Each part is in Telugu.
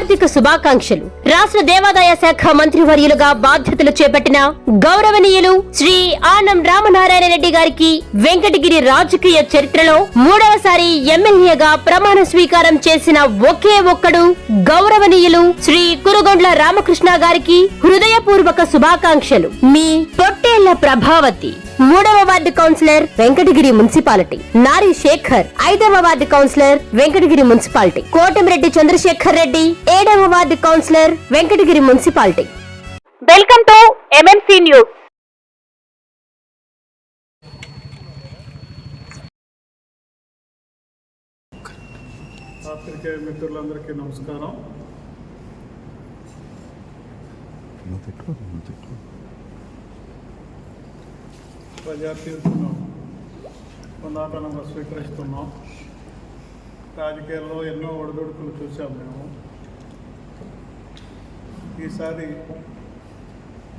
హార్దిక శుభాకాంక్షలు. రాష్ట్ర దేవాదాయ శాఖ మంత్రివర్యులుగా బాధ్యతలు చేపట్టిన గౌరవనీయులు శ్రీ ఆనం రామనారాయణ రెడ్డి గారికి వెంకటగిరి రాజకీయ చరిత్రలో మూడవసారి ఎమ్మెల్యేగా ప్రమాణ స్వీకారం చేసిన ఒకే ఒక్కడు గౌరవనీయులు శ్రీ కురుగొండ్ల రామకృష్ణ గారికి హృదయపూర్వక శుభాకాంక్షలు. మీ పొట్టేళ్ల ప్రభావతి 3వ ward councillor Venkatagiri municipality, Nari Shekar 5వ ward councillor Venkatagiri municipality, Kotamireddy Chandrasekhar Reddy 7వ ward councillor Venkatagiri municipality. Welcome to MMC news. పాత్రికేయ మిత్రులందరికీ నమస్కారం. ప్రజాతీర్పును పునరాతనంగా స్వీకరిస్తున్నాం. రాజకీయాల్లో ఎన్నో ఒడిదుడుకులు చూసాం మేము. ఈసారి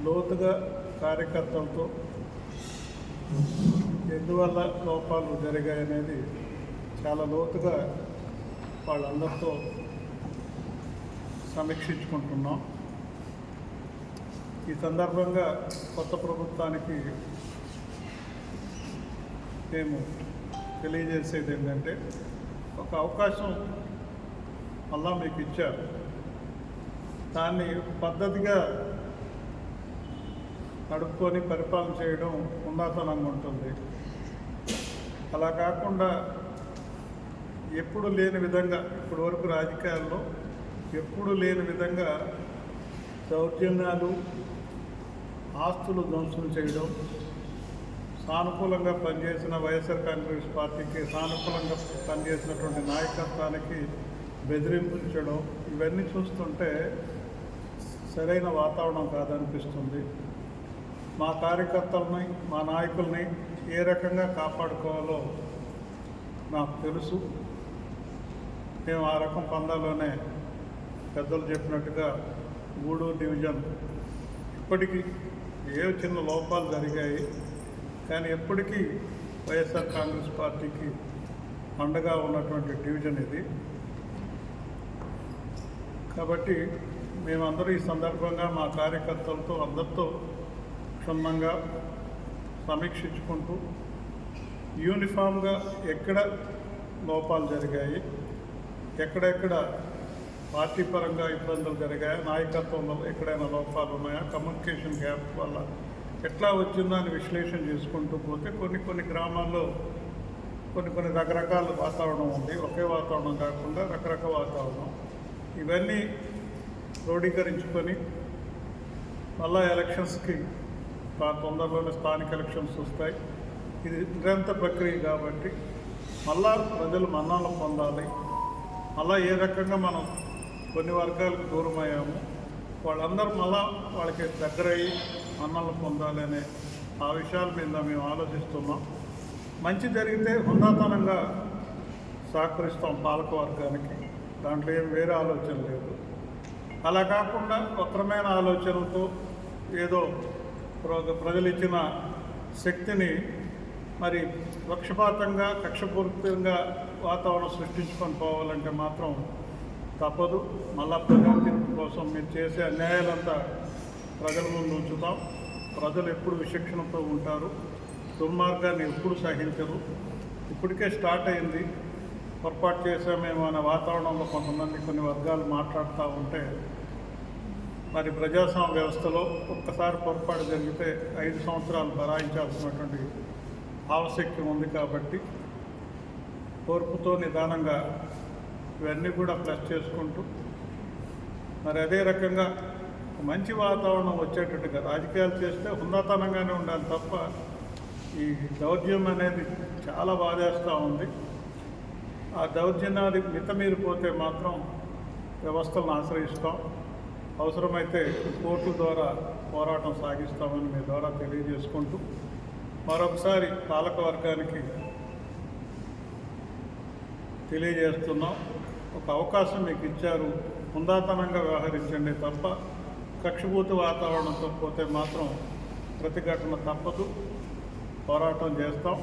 లోతుగా కార్యకర్తలతో ఎందువల్ల లోపాలు జరిగాయనేది చాలా లోతుగా వాళ్ళందరితో సమీక్షించుకుంటున్నాం. ఈ సందర్భంగా కొత్త ప్రభుత్వానికి మేము తెలియజేసేది ఏంటంటే, ఒక అవకాశం మళ్ళా మీకు ఇచ్చారు, దాన్ని పద్ధతిగా నడుపుకొని పరిపాలన చేయడం ఉన్నతనంగా ఉంటుంది. అలా కాకుండా ఎప్పుడు లేని విధంగా, ఇప్పటి వరకు రాజకీయాల్లో ఎప్పుడు లేని విధంగా దౌర్జన్యాలు, ఆస్తులు ధ్వంసం చేయడం, సానుకూలంగా పనిచేసిన వైఎస్ఆర్ కాంగ్రెస్ పార్టీకి సానుకూలంగా పనిచేసినటువంటి నాయకత్వానికి బెదిరింపించడం, ఇవన్నీ చూస్తుంటే సరైన వాతావరణం కాదనిపిస్తుంది. మా కార్యకర్తలని, మా నాయకుల్ని ఏ రకంగా కాపాడుకోవాలో నాకు తెలుసు. మేము ఆ రకం పందాల్లోనే పెద్దలు చెప్పినట్టుగా గూడూరు డివిజన్ ఇప్పటికీ ఏ చిన్న లోపాలు జరిగాయి, కానీ ఎప్పటికీ వైఎస్ఆర్ కాంగ్రెస్ పార్టీకి అండగా ఉన్నటువంటి డివిజన్ ఇది. కాబట్టి మేమందరూ ఈ సందర్భంగా మా కార్యకర్తలతో అందరితో క్షుణ్ణంగా సమీక్షించుకుంటూ యూనిఫామ్గా ఎక్కడ లోపాలు జరిగాయి, ఎక్కడెక్కడ పార్టీ పరంగా ఇబ్బందులు జరిగాయా, నాయకత్వంలో ఎక్కడైనా లోపాలు ఉన్నాయా, కమ్యూనికేషన్ గ్యాప్ వల్ల ఎట్లా వచ్చిందో అని విశ్లేషణ చేసుకుంటూ పోతే కొన్ని గ్రామాల్లో కొన్ని రకరకాల వాతావరణం ఉంది. ఒకే వాతావరణం కాకుండా రకరకాల వాతావరణం. ఇవన్నీ క్రోడీకరించుకొని మళ్ళా ఎలక్షన్స్కి తొందరలోనే స్థానిక ఎలక్షన్స్ వస్తాయి. ఇది నిరంతర ప్రక్రియ కాబట్టి మళ్ళా ప్రజలు మన్ననలు పొందాలి. మళ్ళా ఏ రకంగా మనం కొన్ని వర్గాలకు దూరం అయ్యాము, వాళ్ళందరూ మళ్ళా వాళ్ళకి దగ్గరయ్యి మన్ననలు పొందాలి అనే ఆ విషయాల మీద మేము ఆలోచిస్తున్నాం. మంచి జరిగితే హుందాతనంగా సహకరిస్తాం పాలక వర్గానికి, దాంట్లో ఏం వేరే ఆలోచన లేదు. అలా కాకుండా వక్రమైన ఆలోచనలతో ఏదో ప్రజలు ఇచ్చిన శక్తిని మరి పక్షపాతంగా, కక్షపూరితంగా వాతావరణం సృష్టించుకొని పోవాలంటే మాత్రం తప్పదు. మళ్ళా ప్రజల తీర్పు కోసం మీరు చేసే అన్యాయాలంతా ప్రజల ముందు ఉంచుతాం. ప్రజలు ఎప్పుడు విచక్షణతో ఉంటారు, దుర్మార్గాన్ని ఎప్పుడు సహించరు. ఇప్పటికే స్టార్ట్ అయింది. పొరపాటు చేసామేమో అనే వాతావరణంలో కొంతమంది కొన్ని వర్గాలు మాట్లాడుతూ ఉంటే, మరి ప్రజాస్వామ్య వ్యవస్థలో ఒక్కసారి పొరపాటు జరిగితే 5 సంవత్సరాలు భరాయించాల్సినటువంటి ఆవశ్యకత ఉంది. కాబట్టి ఓర్పుతో నిదానంగా ఇవన్నీ కూడా ప్లస్ చేసుకుంటూ మరి అదే రకంగా మంచి వాతావరణం వచ్చేటట్టుగా రాజకీయాలు చేస్తే హుందాతనంగానే ఉండాలి తప్ప ఈ దౌర్జన్యం అనేది చాలా బాధేస్తూ ఉంది. ఆ దౌర్జన్యాలు మితమీరిపోతే మాత్రం వ్యవస్థలను ఆశ్రయిస్తాం. అవసరమైతే కోర్టుల ద్వారా పోరాటం సాగిస్తామని మీ ద్వారా తెలియజేసుకుంటూ మరొకసారి పాలక వర్గానికి తెలియజేస్తున్నాం. ఒక అవకాశం మీకు ఇచ్చారు, హుందాతనంగా వ్యవహరించండి తప్ప కక్షపూత వాతావరణంతో పోతే మాత్రం ప్రతిఘటన తప్పదు. పోరాటం చేస్తాం.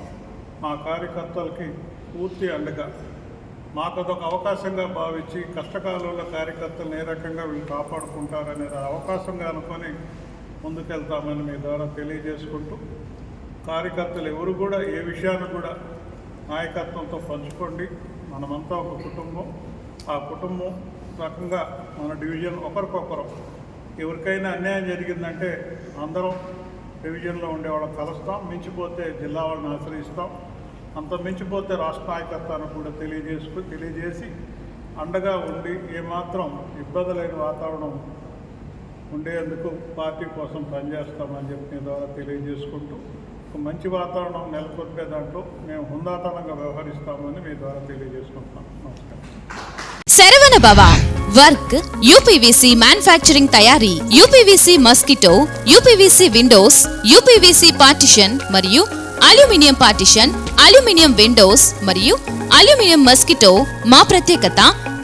మా కార్యకర్తలకి పూర్తి అండగా మాకు అదొక అవకాశంగా భావించి కష్టకాలంలో కార్యకర్తలను ఏ రకంగా వీళ్ళు కాపాడుకుంటారనేది అవకాశంగా అనుకొని ముందుకెళ్తామని మీ ద్వారా తెలియజేసుకుంటూ, కార్యకర్తలు ఎవరు కూడా ఏ విషయాన్ని కూడా నాయకత్వంతో పంచుకోండి. మనమంతా ఒక కుటుంబం. ఆ కుటుంబం రకంగా మన డివిజన్ ఒకరికొకరు ఎవరికైనా అన్యాయం జరిగిందంటే అందరం డివిజన్లో ఉండేవాళ్ళని కలుస్తాం. మించిపోతే జిల్లా వాళ్ళని ఆశ్రయిస్తాం. అంత మించిపోతే రాష్ట్ర నాయకత్వాన్ని కూడా తెలియజేసి అండగా ఉండి ఏమాత్రం ఇబ్బంది లేని వాతావరణం ఉండేందుకు పార్టీ కోసం పనిచేస్తామని చెప్పి మీ ద్వారా తెలియజేసుకుంటూ, ఒక మంచి వాతావరణం నెలకొల్పే దాంట్లో మేము హుందాతనంగా వ్యవహరిస్తామని మీ ద్వారా తెలియజేసుకుంటున్నాం. నమస్కారం. శరవణ భవ వర్క్ యూపీవీసీ మ్యానుఫ్యాక్చరింగ్ తయారీ, UPVC mosquito, UPVC Windows, UPVC partition మరియు అల్యూమినియం పార్టిషన్, అల్యూమినియం విండోస్ మరియు అల్యూమినియం మస్కిటో. మా ప్రత్యేకత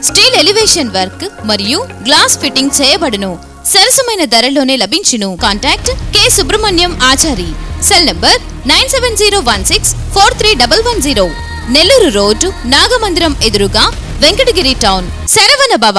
స్టీల్ ఎలివేషన్ వర్క్ మరియు గ్లాస్ ఫిట్టింగ్ చేయబడును. సరసమైన ధరలోనే లభించును. Contact K Subrahmanyam Achari. Cell number 9706431110. Nellore road, Nagamandiram ఎదురుగా, వెంకటగిరి టౌన్. శరవణ భవ.